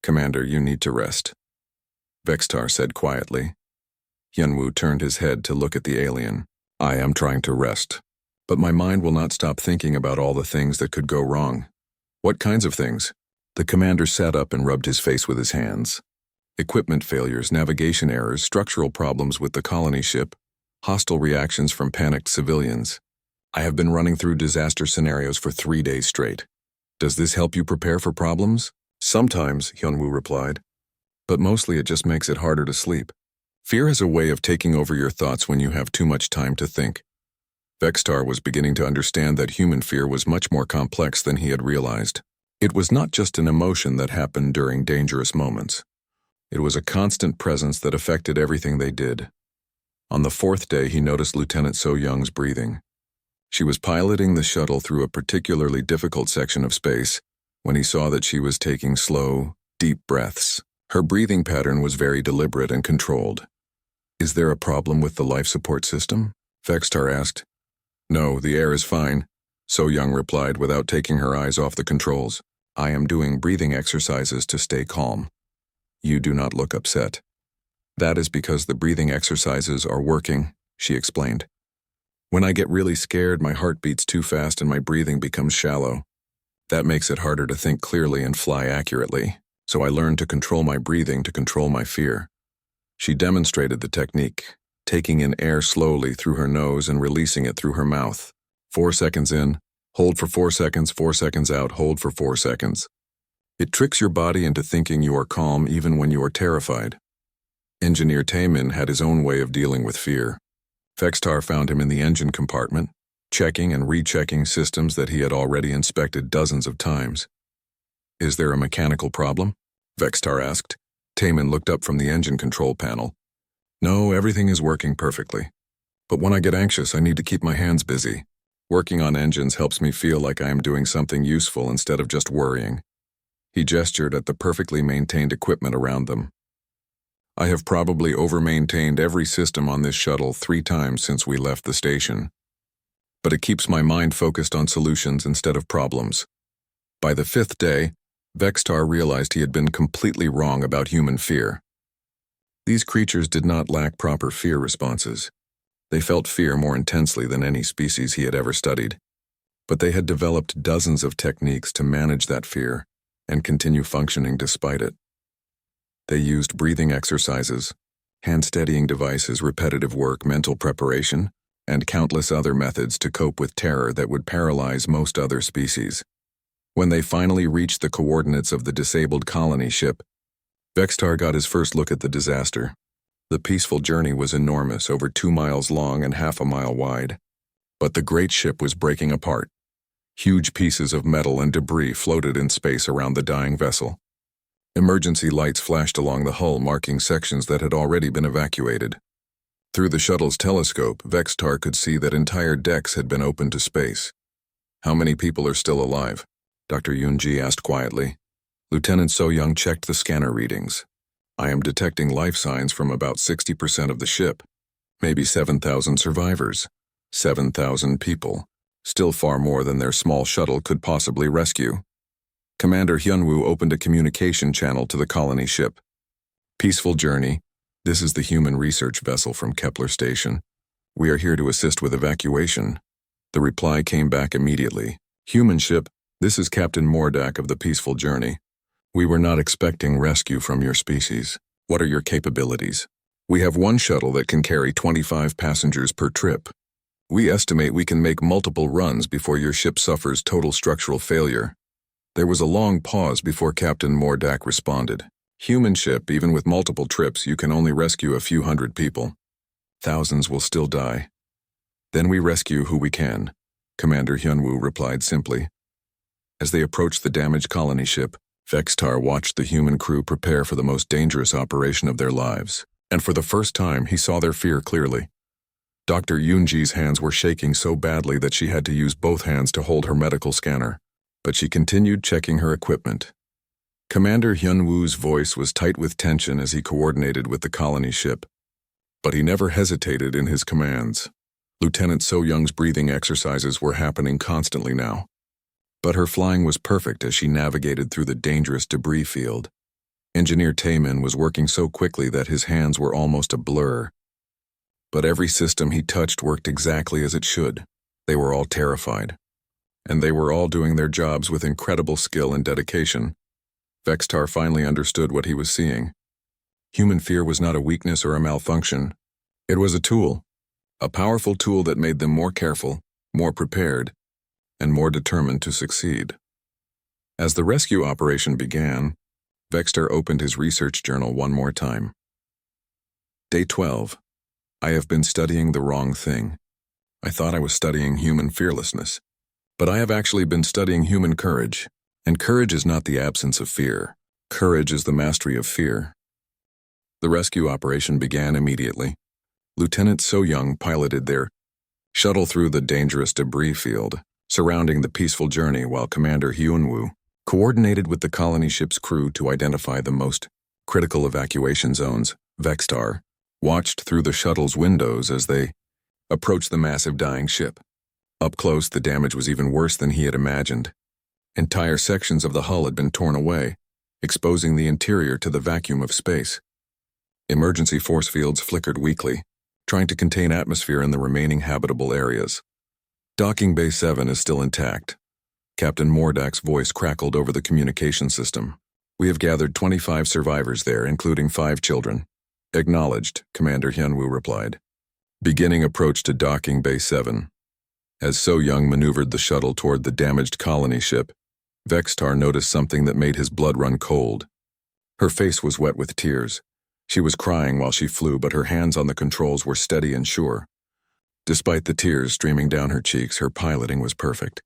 Commander, you need to rest, Vextar said quietly. Hyunwoo turned his head to look at the alien. I am trying to rest, but my mind will not stop thinking about all the things that could go wrong. What kinds of things? The commander sat up and rubbed his face with his hands. Equipment failures, navigation errors, structural problems with the colony ship, hostile reactions from panicked civilians. I have been running through disaster scenarios for 3 days straight. Does this help you prepare for problems? Sometimes, Hyunwoo replied. But mostly it just makes it harder to sleep. Fear has a way of taking over your thoughts when you have too much time to think. Vextar was beginning to understand that human fear was much more complex than he had realized. It was not just an emotion that happened during dangerous moments. It was a constant presence that affected everything they did. On the fourth day, he noticed Lieutenant So-young's breathing. She was piloting the shuttle through a particularly difficult section of space when he saw that she was taking slow, deep breaths. Her breathing pattern was very deliberate and controlled. Is there a problem with the life support system? Vextar asked. No, the air is fine, So-young replied without taking her eyes off the controls. I am doing breathing exercises to stay calm. You do not look upset. That is because the breathing exercises are working, she explained. When I get really scared, my heart beats too fast and my breathing becomes shallow. That makes it harder to think clearly and fly accurately, so I learned to control my breathing to control my fear. She demonstrated the technique, taking in air slowly through her nose and releasing it through her mouth. 4 seconds in, hold for 4 seconds, 4 seconds out, hold for 4 seconds. It tricks your body into thinking you are calm even when you are terrified. Engineer Taemin had his own way of dealing with fear. Vextar found him in the engine compartment, checking and rechecking systems that he had already inspected dozens of times. Is there a mechanical problem? Vextar asked. Taemin looked up from the engine control panel. No, everything is working perfectly. But when I get anxious, I need to keep my hands busy. Working on engines helps me feel like I am doing something useful instead of just worrying. He gestured at the perfectly maintained equipment around them. I have probably over-maintained every system on this shuttle 3 times since we left the station. But it keeps my mind focused on solutions instead of problems. By the 5th day, Vextar realized he had been completely wrong about human fear. These creatures did not lack proper fear responses. They felt fear more intensely than any species he had ever studied. But they had developed dozens of techniques to manage that fear and continue functioning despite it. They used breathing exercises, hand-steadying devices, repetitive work, mental preparation, and countless other methods to cope with terror that would paralyze most other species. When they finally reached the coordinates of the disabled colony ship, Vextar got his first look at the disaster. The peaceful journey was enormous, over 2 miles long and half a mile wide. But the great ship was breaking apart. Huge pieces of metal and debris floated in space around the dying vessel. Emergency lights flashed along the hull, marking sections that had already been evacuated. Through the shuttle's telescope, Vextar could see that entire decks had been opened to space. How many people are still alive? Dr. Yunji asked quietly. Lieutenant So-young checked the scanner readings. I am detecting life signs from about 60% of the ship. Maybe 7,000 survivors. 7,000 people. Still far more than their small shuttle could possibly rescue. Commander Hyunwoo opened a communication channel to the colony ship. Peaceful journey. This is the human research vessel from Kepler Station. We are here to assist with evacuation. The reply came back immediately. Human ship, "This is Captain Mordak of the Peaceful Journey. We were not expecting rescue from your species. What are your capabilities?" "We have one shuttle that can carry 25 passengers per trip. We estimate we can make multiple runs before your ship suffers total structural failure." There was a long pause before Captain Mordak responded. "Human ship, even with multiple trips, you can only rescue a few hundred people. Thousands will still die. Then we rescue who we can," Commander Hyunwoo replied simply. As they approached the damaged colony ship, Vextar watched the human crew prepare for the most dangerous operation of their lives. And for the first time, he saw their fear clearly. Dr. Yoonji's hands were shaking so badly that she had to use both hands to hold her medical scanner, but she continued checking her equipment. Commander Hyunwoo's voice was tight with tension as he coordinated with the colony ship, but he never hesitated in his commands. Lieutenant So-young's breathing exercises were happening constantly now, but her flying was perfect as she navigated through the dangerous debris field. Engineer Taemin was working so quickly that his hands were almost a blur. But every system he touched worked exactly as it should. They were all terrified. And they were all doing their jobs with incredible skill and dedication. Vextar finally understood what he was seeing. Human fear was not a weakness or a malfunction. It was a tool. A powerful tool that made them more careful, more prepared, and more determined to succeed. As the rescue operation began, Vextar opened his research journal one more time. Day 12. I have been studying the wrong thing. I thought I was studying human fearlessness, but I have actually been studying human courage, and courage is not the absence of fear. Courage is the mastery of fear. The rescue operation began immediately. Lieutenant So-young piloted their shuttle through the dangerous debris field, surrounding the Peaceful Journey, while Commander Hyunwoo coordinated with the colony ship's crew to identify the most critical evacuation zones. Vextar watched through the shuttle's windows as they approached the massive dying ship. Up close, the damage was even worse than he had imagined. Entire sections of the hull had been torn away, exposing the interior to the vacuum of space. Emergency force fields flickered weakly, trying to contain atmosphere in the remaining habitable areas. Docking Bay 7 is still intact. Captain Mordak's voice crackled over the communication system. We have gathered 25 survivors there, including 5 children. Acknowledged, Commander Hyunwoo replied. Beginning approach to Docking Bay 7. As So-young maneuvered the shuttle toward the damaged colony ship, Vextar noticed something that made his blood run cold. Her face was wet with tears. She was crying while she flew, but her hands on the controls were steady and sure. Despite the tears streaming down her cheeks, her piloting was perfect.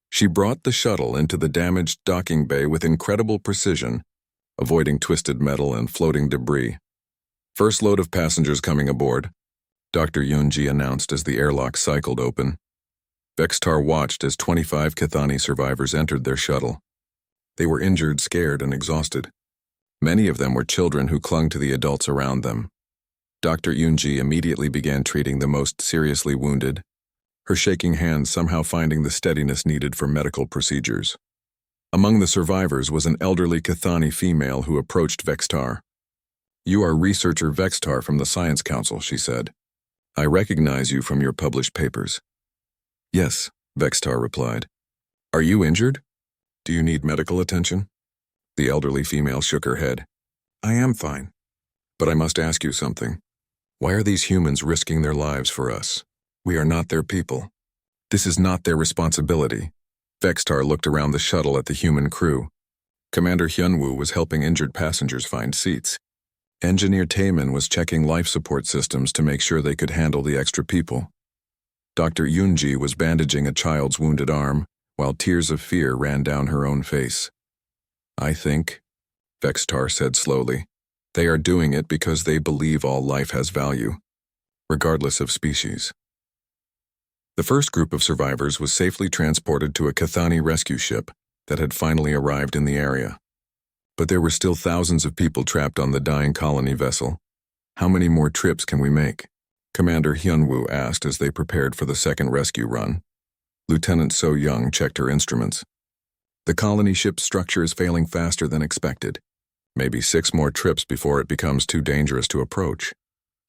She brought the shuttle into the damaged docking bay with incredible precision, avoiding twisted metal and floating debris. First load of passengers coming aboard, Dr. Yoonji announced as the airlock cycled open. Vextar watched as 25 Cathani survivors entered their shuttle. They were injured, scared, and exhausted. Many of them were children who clung to the adults around them. Dr. Yoonji immediately began treating the most seriously wounded, her shaking hands somehow finding the steadiness needed for medical procedures. Among the survivors was an elderly Cathani female who approached Vextar. "You are researcher Vextar from the Science Council," she said. "I recognize you from your published papers." "Yes," Vextar replied. "Are you injured? Do you need medical attention?" The elderly female shook her head. "I am fine. But I must ask you something. Why are these humans risking their lives for us? We are not their people. This is not their responsibility." Vextar looked around the shuttle at the human crew. Commander Hyunwoo was helping injured passengers find seats. Engineer Taemin was checking life support systems to make sure they could handle the extra people. Dr. Yoonji was bandaging a child's wounded arm, while tears of fear ran down her own face. "I think," Vextar said slowly, "they are doing it because they believe all life has value, regardless of species." The first group of survivors was safely transported to a Cathani rescue ship that had finally arrived in the area. But there were still thousands of people trapped on the dying colony vessel. "How many more trips can we make?" Commander Hyunwoo asked as they prepared for the second rescue run. Lieutenant So-young checked her instruments. "The colony ship's structure is failing faster than expected. Maybe 6 more trips before it becomes too dangerous to approach."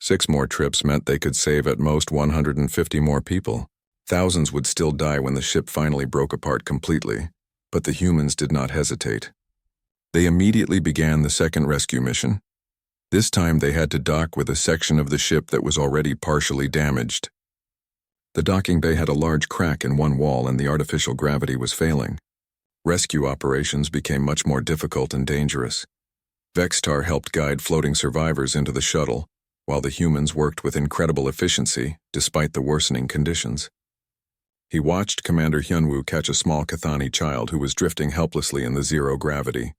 6 more trips meant they could save at most 150 more people. Thousands would still die when the ship finally broke apart completely. But the humans did not hesitate. They immediately began the second rescue mission. This time they had to dock with a section of the ship that was already partially damaged. The docking bay had a large crack in one wall and the artificial gravity was failing. Rescue operations became much more difficult and dangerous. Vextar helped guide floating survivors into the shuttle, while the humans worked with incredible efficiency despite the worsening conditions. He watched Commander Hyunwoo catch a small Cathani child who was drifting helplessly in the zero gravity.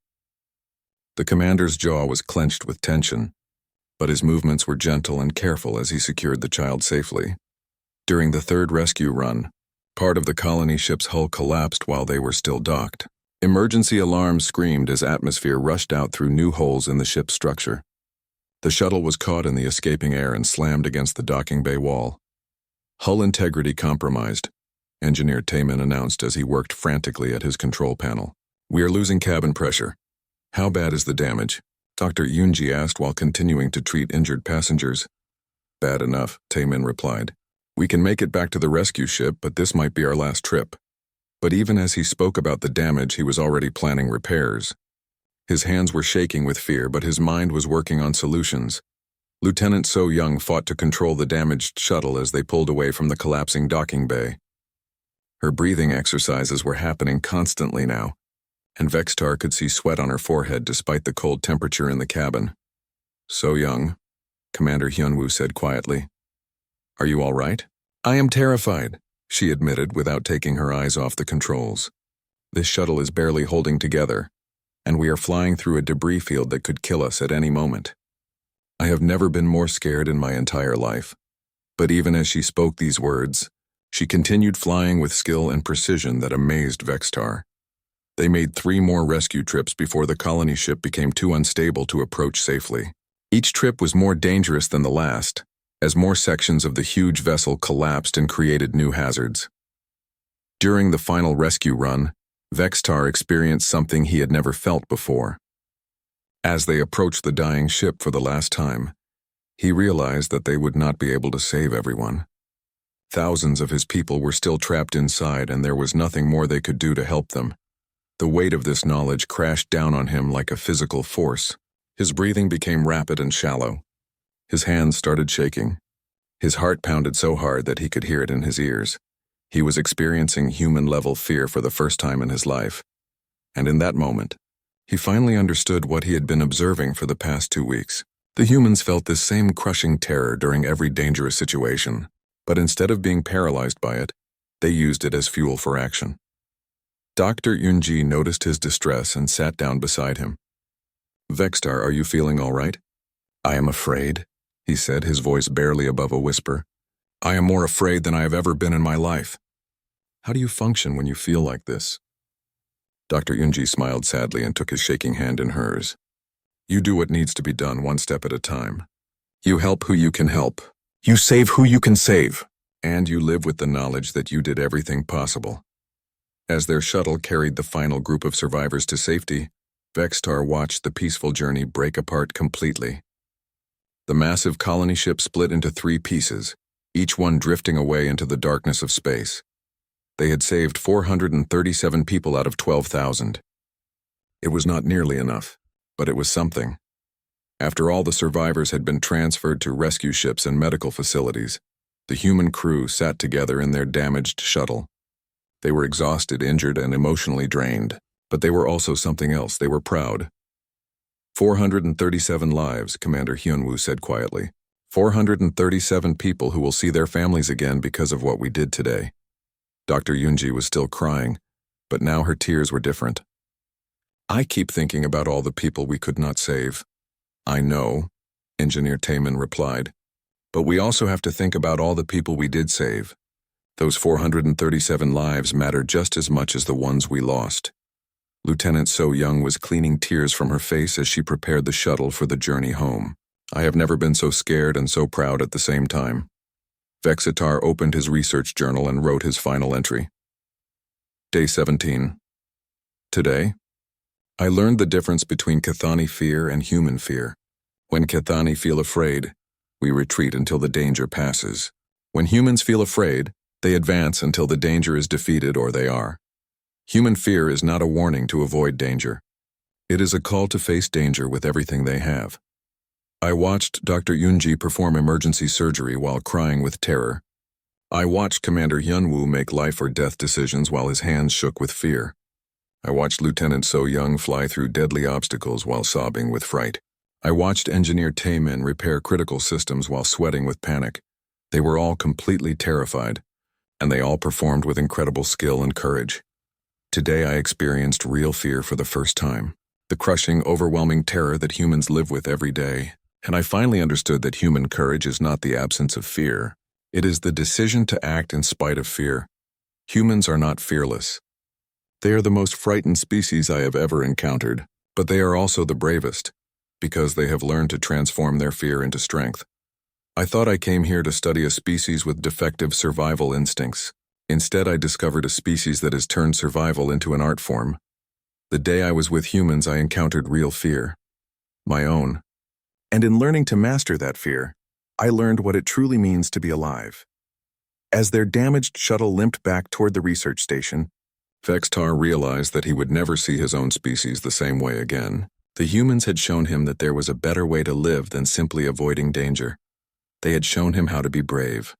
The commander's jaw was clenched with tension, but his movements were gentle and careful as he secured the child safely. During the third rescue run, part of the colony ship's hull collapsed while they were still docked. Emergency alarms screamed as atmosphere rushed out through new holes in the ship's structure. The shuttle was caught in the escaping air and slammed against the docking bay wall. Hull integrity compromised, Engineer Taemin announced as he worked frantically at his control panel. We are losing cabin pressure. How bad is the damage? Dr. Yoonji asked while continuing to treat injured passengers. Bad enough, Taemin replied. We can make it back to the rescue ship, but this might be our last trip. But even as he spoke about the damage, he was already planning repairs. His hands were shaking with fear, but his mind was working on solutions. Lieutenant So Young fought to control the damaged shuttle as they pulled away from the collapsing docking bay. Her breathing exercises were happening constantly now, and Vextar could see sweat on her forehead despite the cold temperature in the cabin. So Young, Commander Hyunwoo said quietly. Are you all right? I am terrified, she admitted without taking her eyes off the controls. This shuttle is barely holding together, and we are flying through a debris field that could kill us at any moment. I have never been more scared in my entire life. But even as she spoke these words, she continued flying with skill and precision that amazed Vextar. They made 3 more rescue trips before the colony ship became too unstable to approach safely. Each trip was more dangerous than the last, as more sections of the huge vessel collapsed and created new hazards. During the final rescue run, Vextar experienced something he had never felt before. As they approached the dying ship for the last time, he realized that they would not be able to save everyone. Thousands of his people were still trapped inside, and there was nothing more they could do to help them. The weight of this knowledge crashed down on him like a physical force. His breathing became rapid and shallow. His hands started shaking. His heart pounded so hard that he could hear it in his ears. He was experiencing human-level fear for the first time in his life. And in that moment, he finally understood what he had been observing for the past 2 weeks. The humans felt this same crushing terror during every dangerous situation, but instead of being paralyzed by it, they used it as fuel for action. Dr. Yoonji noticed his distress and sat down beside him. Vextar, are you feeling all right? I am afraid, he said, his voice barely above a whisper. I am more afraid than I have ever been in my life. How do you function when you feel like this? Dr. Yoonji smiled sadly and took his shaking hand in hers. You do what needs to be done, one step at a time. You help who you can help. You save who you can save. And you live with the knowledge that you did everything possible. As their shuttle carried the final group of survivors to safety, Vextar watched the peaceful journey break apart completely. The massive colony ship split into 3 pieces, each one drifting away into the darkness of space. They had saved 437 people out of 12,000. It was not nearly enough, but it was something. After all the survivors had been transferred to rescue ships and medical facilities, the human crew sat together in their damaged shuttle. They were exhausted, injured, and emotionally drained, but they were also something else. They were proud. 437 lives, Commander Hyunwoo said quietly. 437 people who will see their families again because of what we did today. Dr. Yoonji was still crying, but now her tears were different. I keep thinking about all the people we could not save. I know, Engineer Taemin replied, but we also have to think about all the people we did save. Those 437 lives matter just as much as the ones we lost. Lieutenant So Young was cleaning tears from her face as she prepared the shuttle for the journey home. I have never been so scared and so proud at the same time. Vextar opened his research journal and wrote his final entry. Day 17. Today, I learned the difference between Cathani fear and human fear. When Cathani feel afraid, we retreat until the danger passes. When humans feel afraid, they advance until the danger is defeated or they are. Human fear is not a warning to avoid danger. It is a call to face danger with everything they have. I watched Dr. Yunji perform emergency surgery while crying with terror. I watched Commander Hyunwoo make life or death decisions while his hands shook with fear. I watched Lieutenant So Young fly through deadly obstacles while sobbing with fright. I watched Engineer Taemin repair critical systems while sweating with panic. They were all completely terrified, and they all performed with incredible skill and courage. Today I experienced real fear for the first time, the crushing, overwhelming terror that humans live with every day, and I finally understood that human courage is not the absence of fear. It is the decision to act in spite of fear. Humans are not fearless. They are the most frightened species I have ever encountered, but they are also the bravest, because they have learned to transform their fear into strength. I thought I came here to study a species with defective survival instincts. Instead, I discovered a species that has turned survival into an art form. The day I was with humans, I encountered real fear. My own. And in learning to master that fear, I learned what it truly means to be alive. As their damaged shuttle limped back toward the research station, Vextar realized that he would never see his own species the same way again. The humans had shown him that there was a better way to live than simply avoiding danger. They had shown him how to be brave,